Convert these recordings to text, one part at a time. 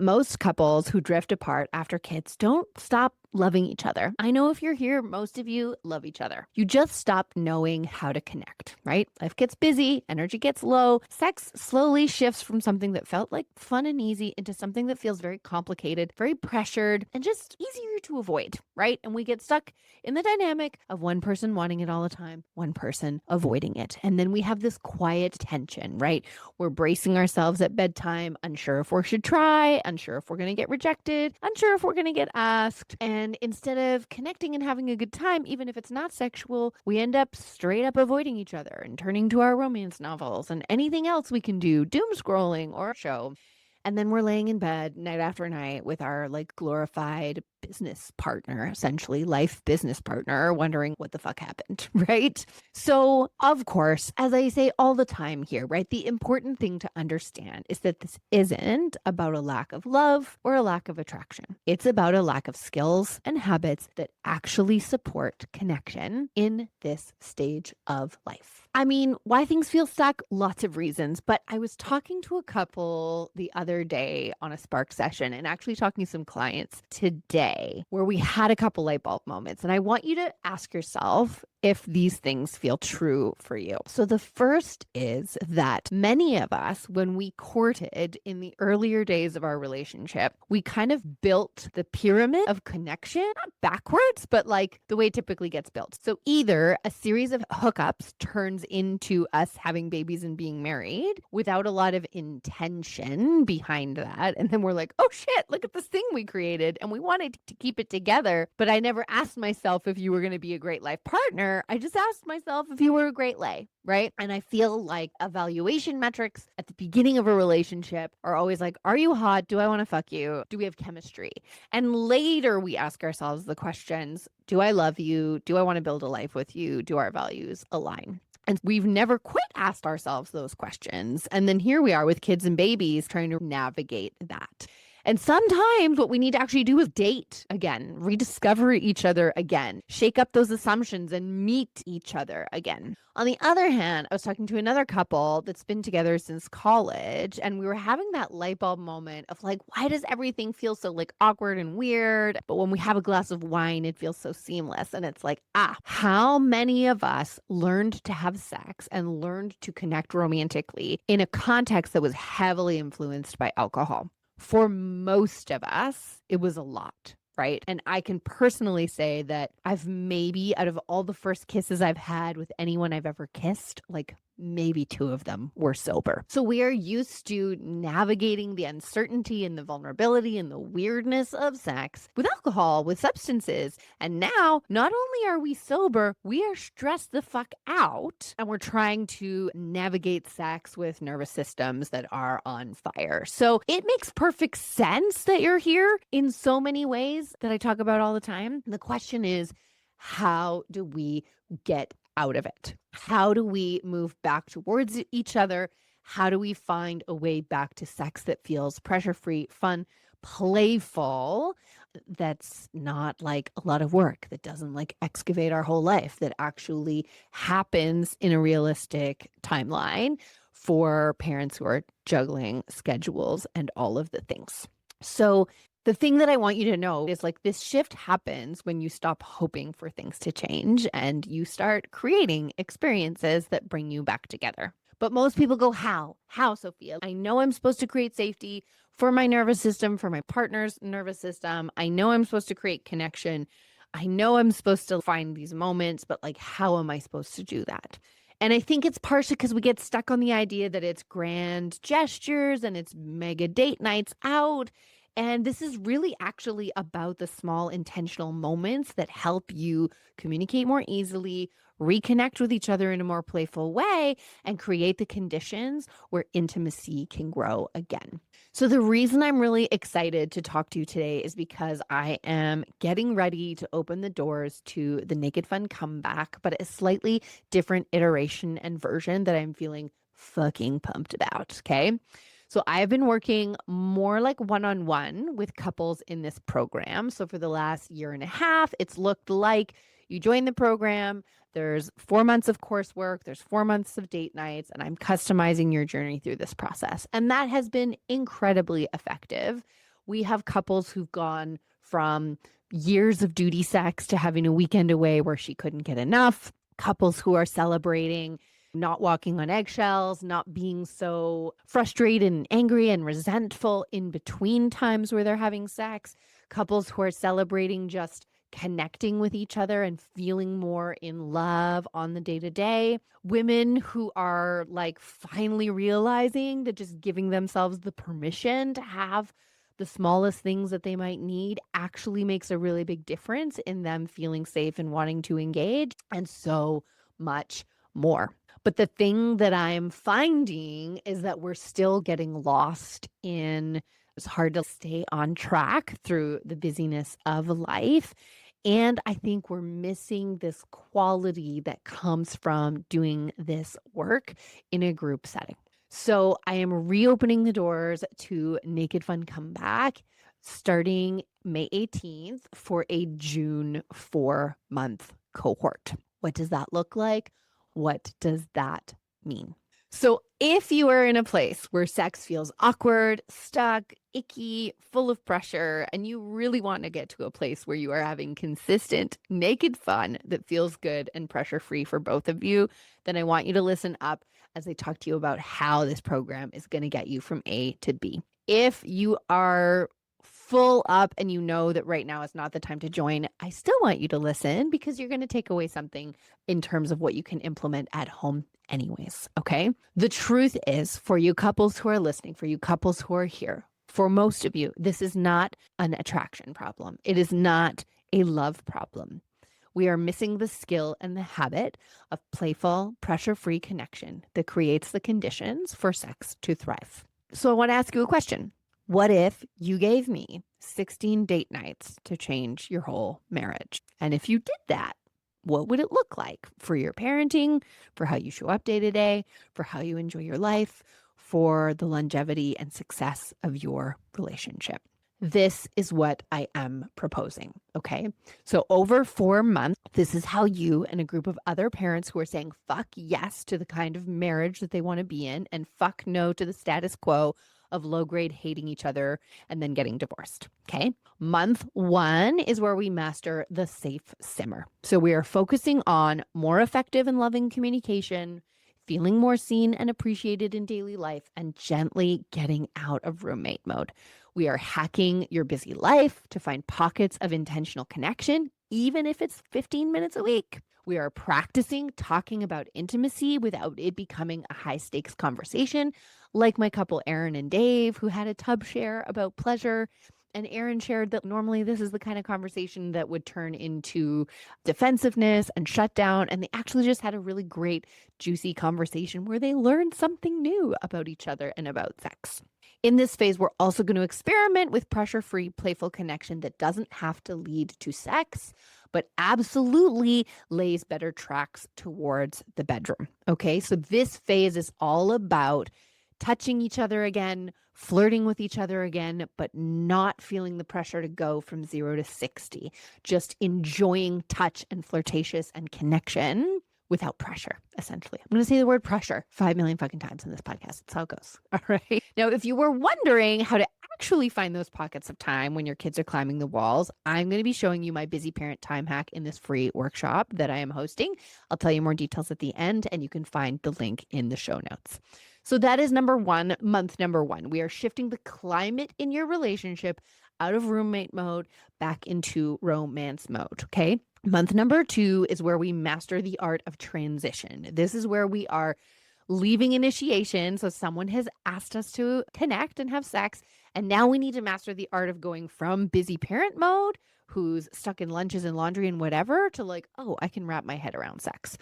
Most couples who drift apart after kids don't stop loving each other. I know if you're here, most of you love each other. You just stop knowing how to connect, right? Life gets busy, energy gets low, sex slowly shifts from something that felt like fun and easy into something that feels very complicated, very pressured, and just easier to avoid, right? And we get stuck in the dynamic of one person wanting it all the time, one person avoiding it. And then we have this quiet tension, right? We're bracing ourselves at bedtime, unsure if we should try, unsure if we're going to get rejected, unsure if we're going to get asked. And instead of connecting and having a good time, even if it's not sexual, we end up straight up avoiding each other and turning to our romance novels and anything else we can do, doom scrolling or show. And then we're laying in bed night after night with our like glorified business partner, essentially life business partner, wondering what the fuck happened, right? So, of course, as I say all the time here, right, the important thing to understand is that this isn't about a lack of love or a lack of attraction. It's about a lack of skills and habits that actually support connection in this stage of life. I mean, why things feel stuck? Lots of reasons. But I was talking to a couple the other day on a Spark session and actually talking to some clients today where we had a couple light bulb moments. And I want you to ask yourself if these things feel true for you. So the first is that many of us, when we courted in the earlier days of our relationship, we kind of built the pyramid of connection, not backwards, but like the way it typically gets built. So either a series of hookups turns into us having babies and being married without a lot of intention behind that. And then we're like, oh shit, look at this thing we created. And we wanted to keep it together. But I never asked myself if you were going to be a great life partner. I just asked myself if you were a great lay, right? And I feel like evaluation metrics at the beginning of a relationship are always like, are you hot? Do I want to fuck you? Do we have chemistry? And later we ask ourselves the questions, do I love you? Do I want to build a life with you? Do our values align? And we've never quit asked ourselves those questions. And then here we are with kids and babies trying to navigate that. And sometimes what we need to actually do is date again, rediscover each other again, shake up those assumptions and meet each other again. On the other hand, I was talking to another couple that's been together since college, and we were having that light bulb moment of like, why does everything feel so like awkward and weird? But when we have a glass of wine, it feels so seamless. And it's like, how many of us learned to have sex and learned to connect romantically in a context that was heavily influenced by alcohol? For most of us, it was a lot, right? And I can personally say that I've maybe, out of all the first kisses I've had with anyone I've ever kissed, like maybe two of them were sober. So we are used to navigating the uncertainty and the vulnerability and the weirdness of sex with alcohol, with substances. And now, not only are we sober, we are stressed the fuck out and we're trying to navigate sex with nervous systems that are on fire. So it makes perfect sense that you're here in so many ways that I talk about all the time. The question is, how do we get out of it? How do we move back towards each other? How do we find a way back to sex that feels pressure-free, fun, playful, that's not like a lot of work, that doesn't like excavate our whole life, that actually happens in a realistic timeline for parents who are juggling schedules and all of the things. So the thing that I want you to know is like this shift happens when you stop hoping for things to change and you start creating experiences that bring you back together. But most people go, how? How, Sophia? I know I'm supposed to create safety for my nervous system, for my partner's nervous system. I know I'm supposed to create connection. I know I'm supposed to find these moments, but like, how am I supposed to do that? And I think it's partially because we get stuck on the idea that it's grand gestures and it's mega date nights out. And this is really actually about the small intentional moments that help you communicate more easily, reconnect with each other in a more playful way, and create the conditions where intimacy can grow again. So the reason I'm really excited to talk to you today is because I am getting ready to open the doors to the Naked Fun comeback, but a slightly different iteration and version that I'm feeling fucking pumped about, okay? So I've been working more like one-on-one with couples in this program. So for the last year and a half, it's looked like you join the program, there's 4 months of coursework, there's 4 months of date nights, and I'm customizing your journey through this process. And that has been incredibly effective. We have couples who've gone from years of duty sex to having a weekend away where she couldn't get enough, couples who are celebrating not walking on eggshells, not being so frustrated and angry and resentful in between times where they're having sex, couples who are celebrating just connecting with each other and feeling more in love on the day to day, women who are like finally realizing that just giving themselves the permission to have the smallest things that they might need actually makes a really big difference in them feeling safe and wanting to engage, and so much more. But the thing that I'm finding is that we're still getting lost in it's hard to stay on track through the busyness of life. And I think we're missing this quality that comes from doing this work in a group setting. So I am reopening the doors to Naked Fun Comeback starting May 18th for a June 4-month cohort. What does that look like? What does that mean? So if you are in a place where sex feels awkward, stuck, icky, full of pressure, and you really want to get to a place where you are having consistent naked fun that feels good and pressure-free for both of you, then I want you to listen up as I talk to you about how this program is going to get you from A to B. If you are full up and you know that right now is not the time to join, I still want you to listen because you're going to take away something in terms of what you can implement at home anyways, okay? The truth is, for you couples who are listening, for you couples who are here, for most of you, this is not an attraction problem. It is not a love problem. We are missing the skill and the habit of playful, pressure-free connection that creates the conditions for sex to thrive. So I want to ask you a question. What if you gave me 16 date nights to change your whole marriage? And if you did that, what would it look like for your parenting, for how you show up day to day, for how you enjoy your life, for the longevity and success of your relationship? This is what I am proposing, okay? So over 4 months, this is how you and a group of other parents who are saying fuck yes to the kind of marriage that they want to be in and fuck no to the status quo of low grade hating each other and then getting divorced, okay? Month 1 is where we master the safe simmer. So we are focusing on more effective and loving communication, feeling more seen and appreciated in daily life, and gently getting out of roommate mode. We are hacking your busy life to find pockets of intentional connection, even if it's 15 minutes a week. We are practicing talking about intimacy without it becoming a high stakes conversation, like my couple Aaron and Dave, who had a tub share about pleasure. And Aaron shared that normally this is the kind of conversation that would turn into defensiveness and shutdown. And they actually just had a really great, juicy conversation where they learned something new about each other and about sex. In this phase, we're also going to experiment with pressure-free, playful connection that doesn't have to lead to sex, but absolutely lays better tracks towards the bedroom. Okay, so this phase is all about touching each other again, flirting with each other again, but not feeling the pressure to go from 0 to 60. Just enjoying touch and flirtatious and connection without pressure, essentially. I'm going to say the word pressure 5 million fucking times in this podcast. That's how it goes. All right. Now, if you were wondering how to actually find those pockets of time when your kids are climbing the walls, I'm going to be showing you my busy parent time hack in this free workshop that I am hosting. I'll tell you more details at the end, and you can find the link in the show notes. So that is number 1, month number 1. We are shifting the climate in your relationship out of roommate mode back into romance mode, okay? Month number 2 is where we master the art of transition. This is where we are leaving initiation. So someone has asked us to connect and have sex. And now we need to master the art of going from busy parent mode, who's stuck in lunches and laundry and whatever, to like, oh, I can wrap my head around sex.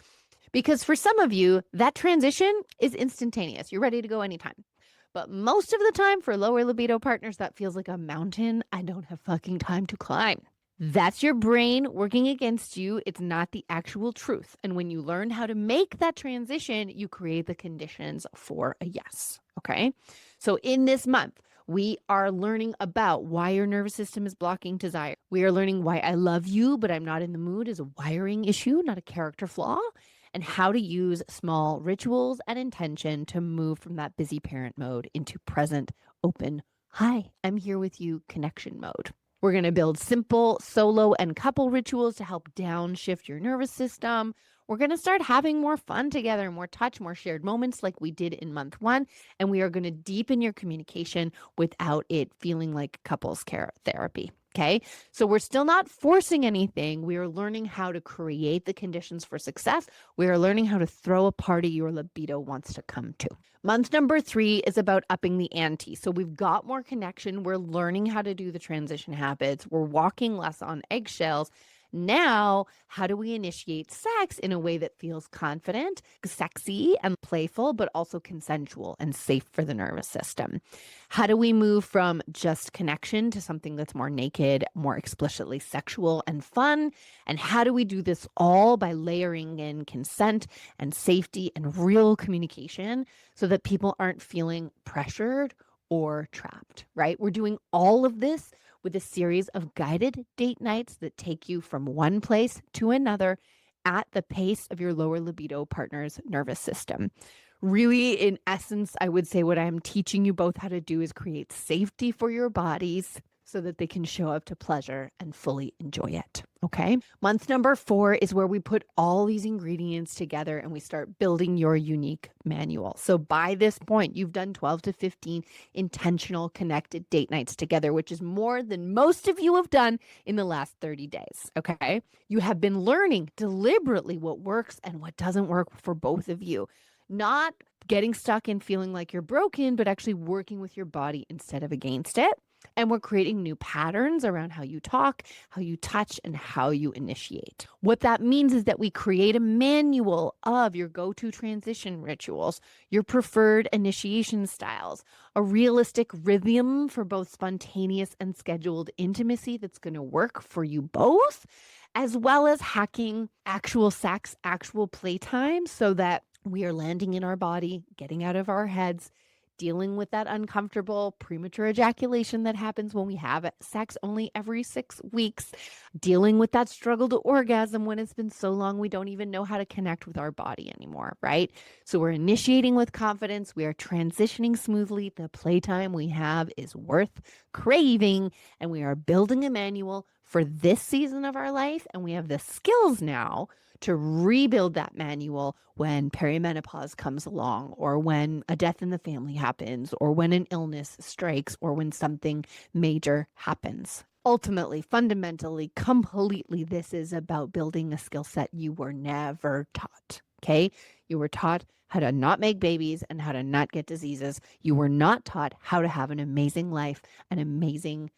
Because for some of you, that transition is instantaneous. You're ready to go anytime. But most of the time for lower libido partners, that feels like a mountain I don't have fucking time to climb. That's your brain working against you. It's not the actual truth. And when you learn how to make that transition, you create the conditions for a yes. Okay. So in this month, we are learning about why your nervous system is blocking desire. We are learning why I love you, but I'm not in the mood is a wiring issue, not a character flaw, and how to use small rituals and intention to move from that busy parent mode into present, open Hi, I'm here with you, connection mode. We're going to build simple solo and couple rituals to help downshift your nervous system. We're going to start having more fun together, more touch, more shared moments like we did in month one. And we are going to deepen your communication without it feeling like couples care therapy. Okay. So we're still not forcing anything. We are learning how to create the conditions for success. We are learning how to throw a party your libido wants to come to. Month number 3 is about upping the ante. So we've got more connection. We're learning how to do the transition habits. We're walking less on eggshells. Now, how do we initiate sex in a way that feels confident, sexy, and playful, but also consensual and safe for the nervous system? How do we move from just connection to something that's more naked, more explicitly sexual and fun? And how do we do this all by layering in consent and safety and real communication so that people aren't feeling pressured or trapped, right? We're doing all of this with a series of guided date nights that take you from one place to another at the pace of your lower libido partner's nervous system. Really, in essence, I would say what I'm teaching you both how to do is create safety for your bodies so that they can show up to pleasure and fully enjoy it. Okay. Month number 4 is where we put all these ingredients together and we start building your unique manual. So by this point, you've done 12 to 15 intentional connected date nights together, which is more than most of you have done in the last 30 days. Okay. You have been learning deliberately what works and what doesn't work for both of you. Not getting stuck in feeling like you're broken, but actually working with your body instead of against it. And we're creating new patterns around how you talk, how you touch, and how you initiate. What that means is that we create a manual of your go to transition rituals, your preferred initiation styles, a realistic rhythm for both spontaneous and scheduled intimacy that's going to work for you both, as well as hacking actual sex, actual playtime so that we are landing in our body, getting out of our heads, dealing with that uncomfortable premature ejaculation that happens when we have sex only every 6 weeks, dealing with that struggle to orgasm when it's been so long we don't even know how to connect with our body anymore, right? So we're initiating with confidence, we are transitioning smoothly, the playtime we have is worth craving, and we are building a manual for this season of our life, and we have the skills now to rebuild that manual when perimenopause comes along, or when a death in the family happens, or when an illness strikes, or when something major happens. Ultimately, fundamentally, completely, this is about building a skill set you were never taught. Okay. You were taught how to not make babies and how to not get diseases. You were not taught how to have an amazing life, an amazing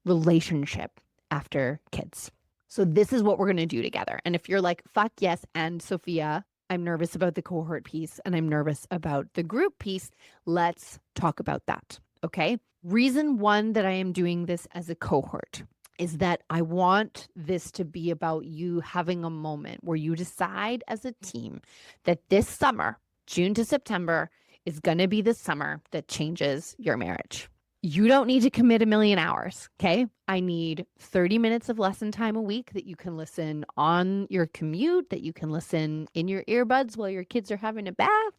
relationship after kids. So this is what we're going to do together. And if you're like, fuck yes, and Sophia, I'm nervous about the cohort piece and I'm nervous about the group piece, let's talk about that. Okay. Reason one that I am doing this as a cohort is that I want this to be about you having a moment where you decide as a team that this summer, June to September, is going to be the summer that changes your marriage. You don't need to commit a million hours, okay? I need 30 minutes of lesson time a week that you can listen on your commute, that you can listen in your earbuds while your kids are having a bath,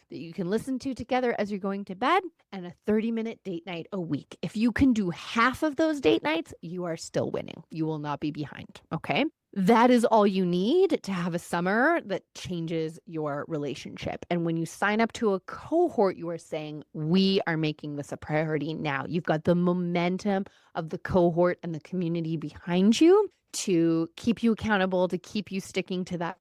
that you can listen to together as you're going to bed, and a 30-minute date night a week. If you can do half of those date nights, you are still winning. You will not be behind, okay? That is all you need to have a summer that changes your relationship. And when you sign up to a cohort, you are saying, we are making this a priority now. You've got the momentum of the cohort and the community behind you to keep you accountable, to keep you sticking to that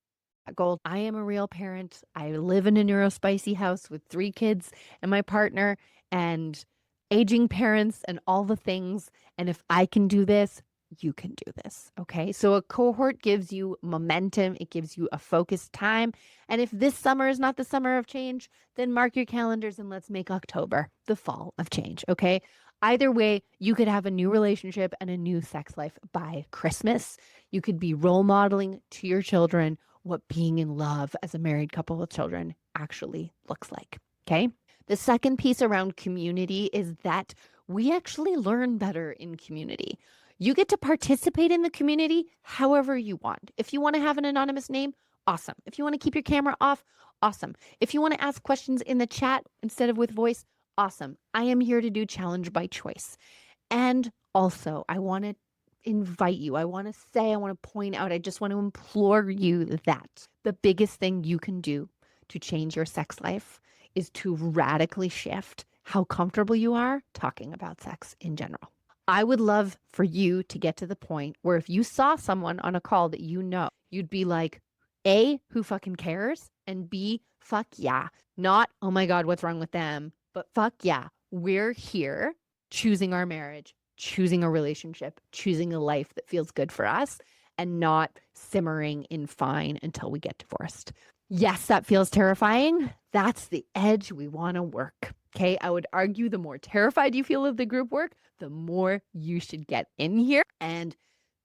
goal. I am a real parent. I live in a neurospicy house with 3 kids and my partner and aging parents and all the things. And if I can do this, you can do this. Okay. So a cohort gives you momentum. It gives you a focused time. And if this summer is not the summer of change, then mark your calendars and let's make October the fall of change. Okay. Either way, you could have a new relationship and a new sex life by Christmas. You could be role modeling to your children what being in love as a married couple with children actually looks like. Okay. The second piece around community is that we actually learn better in community. You get to participate in the community however you want. If you want to have an anonymous name, awesome. If you want to keep your camera off, awesome. If you want to ask questions in the chat instead of with voice, Awesome. I am here to do challenge by choice. And also, I want to invite you, I want to say, I want to point out, I just want to implore you that the biggest thing you can do to change your sex life is to radically shift how comfortable you are talking about sex in general. I would love for you to get to the point where if you saw someone on a call that you know, you'd be like, A, who fucking cares? And B, fuck yeah. Not, oh my God, what's wrong with them? But fuck yeah, we're here choosing our marriage, choosing a relationship, choosing a life that feels good for us, and not simmering in fine until we get divorced. Yes, that feels terrifying. That's the edge we want to work. Okay. I would argue the more terrified you feel of the group work, the more you should get in here and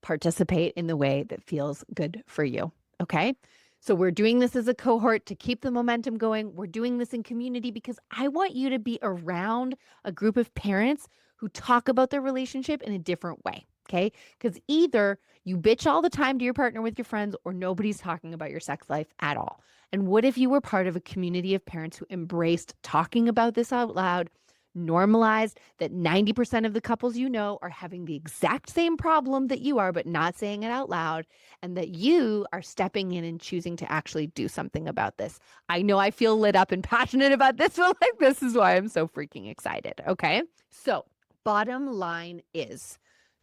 participate in the way that feels good for you. Okay. So we're doing this as a cohort to keep the momentum going. We're doing this in community because I want you to be around a group of parents who talk about their relationship in a different way. Okay. Because either you bitch all the time to your partner with your friends or nobody's talking about your sex life at all. And what if you were part of a community of parents who embraced talking about this out loud, normalized that 90% of the couples you know are having the exact same problem that you are, but not saying it out loud, and that you are stepping in and choosing to actually do something about this. I know I feel lit up and passionate about this, but like this is why I'm so freaking excited. Okay. So, bottom line is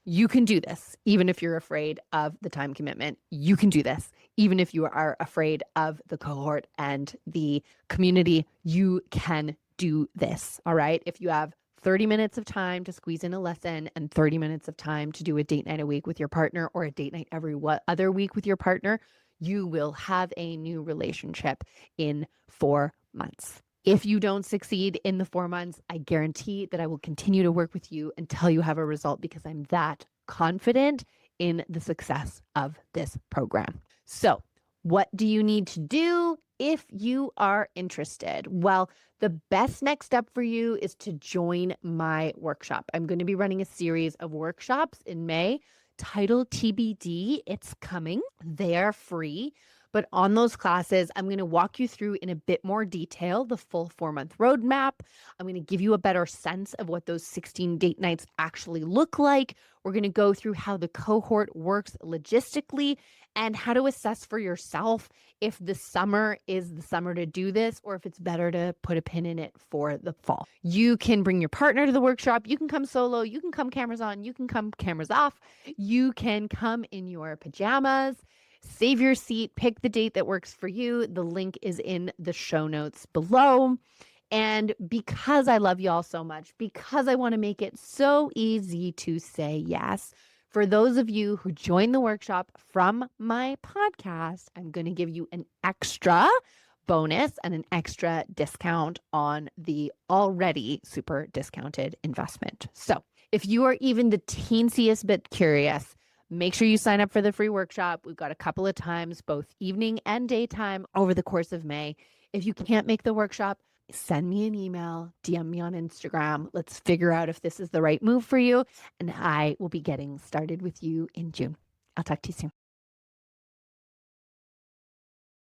you can do this, even if you're afraid of the time commitment. You can do this, even if you are afraid of the cohort and the community. You can do this. All right. If you have 30 minutes of time to squeeze in a lesson and 30 minutes of time to do a date night a week with your partner or a date night every other week with your partner, you will have a new relationship in 4 months. If you don't succeed in the 4 months, I guarantee that I will continue to work with you until you have a result because I'm that confident in the success of this program. So, what do you need to do if you are interested? Well, the best next step for you is to join my workshop. I'm going to be running a series of workshops in May. Title TBD, it's coming. They are free. But on those classes, I'm going to walk you through in a bit more detail the full 4-month roadmap. I'm going to give you a better sense of what those 16 date nights actually look like. We're going to go through how the cohort works logistically and how to assess for yourself if the summer is the summer to do this or if it's better to put a pin in it for the fall. You can bring your partner to the workshop. You can come solo. You can come cameras on. You can come cameras off. You can come in your pajamas. Save your seat, pick the date that works for you. The link is in the show notes below. And because I love y'all so much, because I want to make it so easy to say yes, for those of you who join the workshop from my podcast, I'm going to give you an extra bonus and an extra discount on the already super discounted investment. So if you are even the teensiest bit curious, make sure you sign up for the free workshop. We've got a couple of times, both evening and daytime over the course of May. If you can't make the workshop, send me an email, DM me on Instagram. Let's figure out if this is the right move for you. And I will be getting started with you in June. I'll talk to you soon.